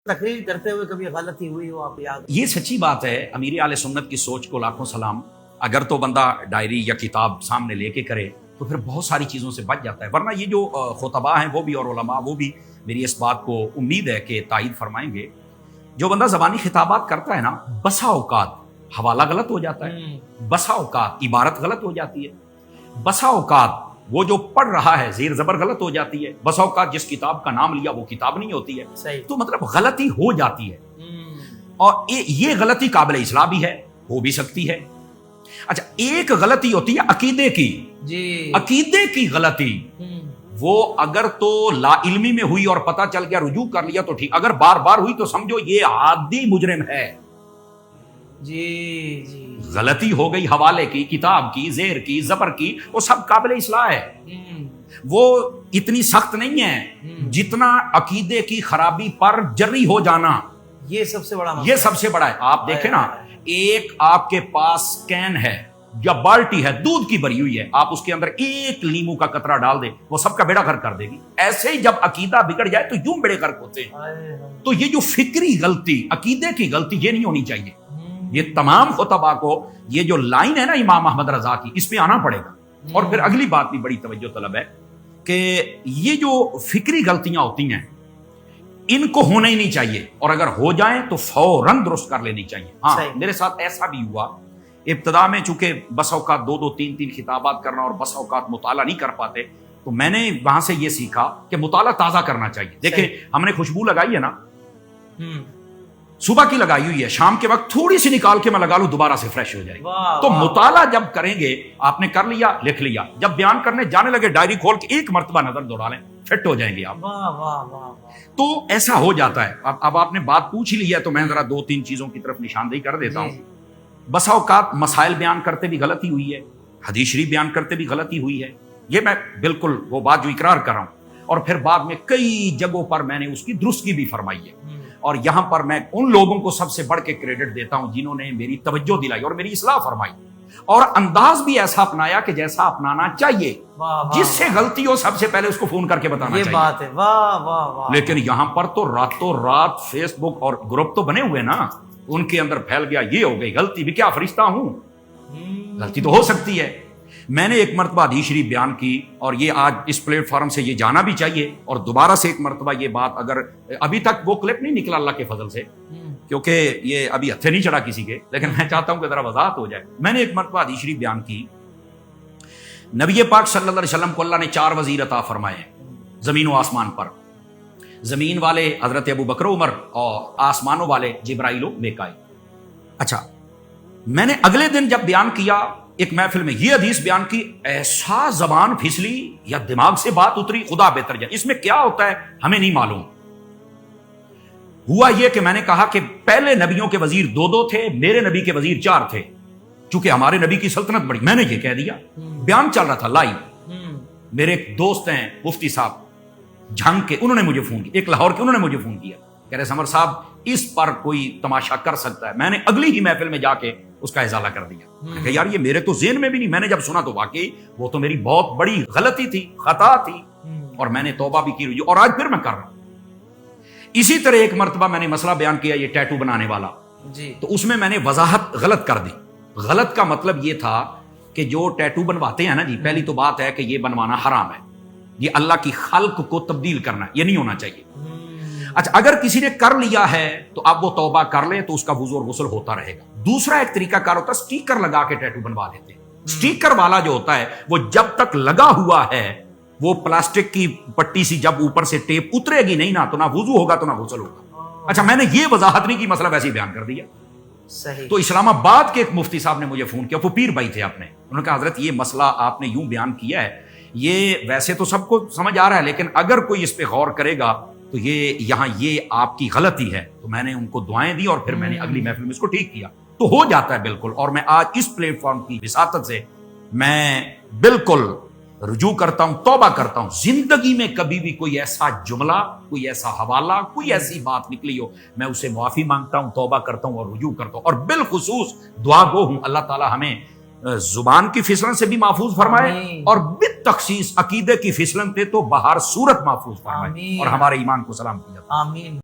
تقریر کرتے ہوئے کبھی غلطی ہوئی ہو آپ یاد؟ یہ سچی بات ہے، امیر اہل سنت کی سوچ کو لاکھوں سلام۔ اگر تو بندہ ڈائری یا کتاب سامنے لے کے کرے تو پھر بہت ساری چیزوں سے بچ جاتا ہے، ورنہ یہ جو خطباء ہیں وہ بھی اور علماء وہ بھی میری اس بات کو امید ہے کہ تائید فرمائیں گے۔ جو بندہ زبانی خطابات کرتا ہے نا، بسا اوقات حوالہ غلط ہو جاتا ہے، بسا اوقات عبارت غلط ہو جاتی ہے، بسا اوقات وہ جو پڑھ رہا ہے زیر زبر غلط ہو جاتی ہے، بسا اوقات جس کتاب کا نام لیا وہ کتاب نہیں ہوتی ہے۔ صحیح۔ تو مطلب غلطی ہو جاتی ہے، اور یہ غلطی قابل اصلاح بھی ہے، ہو بھی سکتی ہے۔ اچھا، ایک غلطی ہوتی ہے عقیدے کی، جی عقیدے کی غلطی، وہ اگر تو لا علمی میں ہوئی اور پتہ چل گیا رجوع کر لیا تو ٹھیک، اگر بار بار ہوئی تو سمجھو یہ عادی مجرم ہے۔ جی جی غلطی ہو گئی حوالے کی، کتاب کی، زیر کی، زبر کی، وہ سب قابل اصلاح ہے، وہ اتنی سخت نہیں ہے جتنا عقیدے کی خرابی پر جری ہو جانا، یہ سب سے بڑا یہ سب سے بڑا ہے۔ آپ دیکھیں نا، ایک آپ کے پاس کین ہے یا بالٹی ہے دودھ کی بھری ہوئی ہے، آپ اس کے اندر ایک لیمو کا قطرہ ڈال دیں، وہ سب کا بیڑا غرق کر دے گی۔ ایسے ہی جب عقیدہ بگڑ جائے تو یوں بیڑے غرق ہوتے ہیں۔ تو یہ جو فکری غلطی، عقیدے کی غلطی، یہ نہیں ہونی چاہیے۔ یہ تمام خطباء کو یہ جو لائن ہے نا امام احمد رضا کی، اس پہ آنا پڑے گا۔ اور پھر اگلی بات بھی بڑی توجہ طلب ہے کہ یہ جو فکری غلطیاں ہوتی ہیں ان کو ہونا ہی نہیں چاہیے، اور اگر ہو جائیں تو فوراً درست کر لینی چاہیے۔ ہاں، میرے ساتھ ایسا بھی ہوا ابتدا میں، چونکہ بس اوقات دو تین خطابات کرنا اور بس اوقات مطالعہ نہیں کر پاتے، تو میں نے وہاں سے یہ سیکھا کہ مطالعہ تازہ کرنا چاہیے۔ دیکھیں، ہم نے خوشبو لگائی ہے نا، صبح کی لگائی ہوئی ہے، شام کے وقت تھوڑی سی نکال کے میں لگا لوں، دوبارہ سے فریش ہو جائے گی۔ تو مطالعہ جب کریں گے، آپ نے کر لیا، لکھ لیا، جب بیان کرنے جانے لگے ڈائری کھول کے ایک مرتبہ نظر دوڑا لیں، فٹ ہو جائیں گے آپ۔ تو ایسا ہو جاتا ہے۔ اب آپ نے بات پوچھ لی ہے تو میں ذرا دو تین چیزوں کی طرف نشاندہی کر دیتا ہوں۔ بسا اوقات مسائل بیان کرتے بھی غلطی ہوئی ہے، حدیث شریف بیان کرتے بھی غلطی ہوئی ہے، یہ میں بالکل وہ بات جو اقرار کر رہا ہوں، اور پھر بعد میں کئی جگہوں پر میں نے اس کی درستگی بھی فرمائی ہے۔ اور یہاں پر میں ان لوگوں کو سب سے بڑھ کے کریڈٹ دیتا ہوں جنہوں نے میری توجہ دلائی اور میری اصلاح فرمائی، اور انداز بھی ایسا اپنایا کہ جیسا اپنانا چاہیے۔ جس سے غلطی ہو سب سے پہلے اس کو فون کر کے بتانا چاہیے۔ یہ بات ہے، واہ واہ واہ۔ لیکن یہاں پر تو راتوں رات فیس بک اور گروپ تو بنے ہوئے نا، ان کے اندر پھیل گیا، یہ ہو گئی غلطی بھی کیا فرشتہ ہوں، غلطی تو ہو سکتی ہے۔ میں نے ایک مرتبہ حدیث شریف بیان کی، اور یہ آج اس پلیٹ فارم سے یہ جانا بھی چاہیے، اور دوبارہ سے ایک مرتبہ یہ بات، اگر ابھی تک وہ کلپ نہیں نکلا اللہ کے فضل سے، کیونکہ یہ ابھی ہتھے نہیں چڑھا کسی کے، لیکن میں چاہتا ہوں کہ ذرا وضاحت ہو جائے۔ میں نے ایک مرتبہ حدیث شریف بیان کی، نبی پاک صلی اللہ علیہ وسلم کو اللہ نے 4 وزیر عطا فرمائے زمین و آسمان پر۔ زمین والے حضرت ابو بکر عمر، اور آسمانوں والے جبرائیل و میکائیل۔ اچھا، میں نے اگلے دن جب بیان کیا ایک محفل میں، یہ حدیث بیان کی، ایسا زبان پھسلی یا دماغ سے بات اتری، خدا بہتر جائے، اس میں کیا ہوتا ہے ہمیں نہیں معلوم۔ ہوا یہ کہ میں نے کہا کہ پہلے نبیوں کے وزیر 2 تھے، میرے نبی کے وزیر 4 تھے، چونکہ ہمارے نبی کی سلطنت بڑی۔ میں نے یہ کہہ دیا، بیان چل رہا تھا لائیو۔ میرے ایک دوست ہیں مفتی صاحب جھنگ کے، انہوں نے مجھے فون کیا، ایک لاہور کے، انہوں نے مجھے فون کیا، کہہ رہے سمر صاحب اس پر کوئی تماشا کر سکتا ہے؟ میں نے اگلی ہی محفل میں جا کے اس کا ازالہ کر دیا کہ یار یہ میرے تو ذہن میں بھی نہیں، میں نے جب سنا تو واقعی وہ تو میری بہت بڑی غلطی تھی، خطا تھی، اور میں نے توبہ بھی کی، اور آج پھر میں کر رہا ہوں۔ اسی طرح ایک مرتبہ میں نے مسئلہ بیان کیا، یہ ٹیٹو بنانے والا، تو اس میں نے وضاحت غلط کر دی۔ غلط کا مطلب یہ تھا کہ جو ٹیٹو بنواتے ہیں نا جی، پہلی تو بات ہے کہ یہ بنوانا حرام ہے، یہ اللہ کی خلق کو تبدیل کرنا ہے، یہ نہیں ہونا چاہیے۔ اچھا، اگر کسی نے کر لیا ہے تو اب وہ توبہ کر لے تو اس کا وضو اور غسل ہوتا رہے گا۔ دوسرا ایک طریقہ کار ہوتا ہے، سٹیکر لگا کے ٹیٹو بنوا لیتے ہیں۔ سٹیکر والا جو ہوتا ہے وہ جب تک لگا ہوا ہے، وہ پلاسٹک کی پٹی سی جب اوپر سے ٹیپ اترے گی نہیں نا، تو نہ وضو ہوگا تو نہ غسل ہوگا۔ اچھا، میں نے یہ وضاحت نہیں کی، مسئلہ ویسے ہی بیان کر دیا۔ صحیح۔ تو اسلام آباد کے ایک مفتی صاحب نے مجھے فون کیا، وہ پیر بھائی تھے اپنے، انہوں نے کہا حضرت یہ مسئلہ آپ نے یوں بیان کیا ہے، یہ ویسے تو سب کو سمجھ آ رہا ہے، لیکن اگر کوئی اس پہ غور کرے گا تو یہ یہاں یہ آپ کی غلطی ہے۔ تو میں نے ان کو دعائیں دی، اور پھر میں نے اگلی محفل میں اس کو ٹھیک کیا، تو ہو جاتا ہے بالکل۔ اور میں آج اس پلیٹ فارم کی وساطت سے میں بالکل رجوع کرتا ہوں، توبہ کرتا ہوں، زندگی میں کبھی بھی کوئی ایسا جملہ، کوئی ایسا حوالہ، کوئی ایسی بات نکلی ہو، میں اسے معافی مانگتا ہوں، توبہ کرتا ہوں اور رجوع کرتا ہوں، اور بالخصوص دعا گو ہوں اللہ تعالی ہمیں زبان کی پھسلن سے بھی محفوظ فرمائے، اور بالتخصیص عقیدے کی پھسلن سے تو بہر صورت محفوظ فرمائے، اور ہمارے ایمان کو سلام کیا۔ آمین۔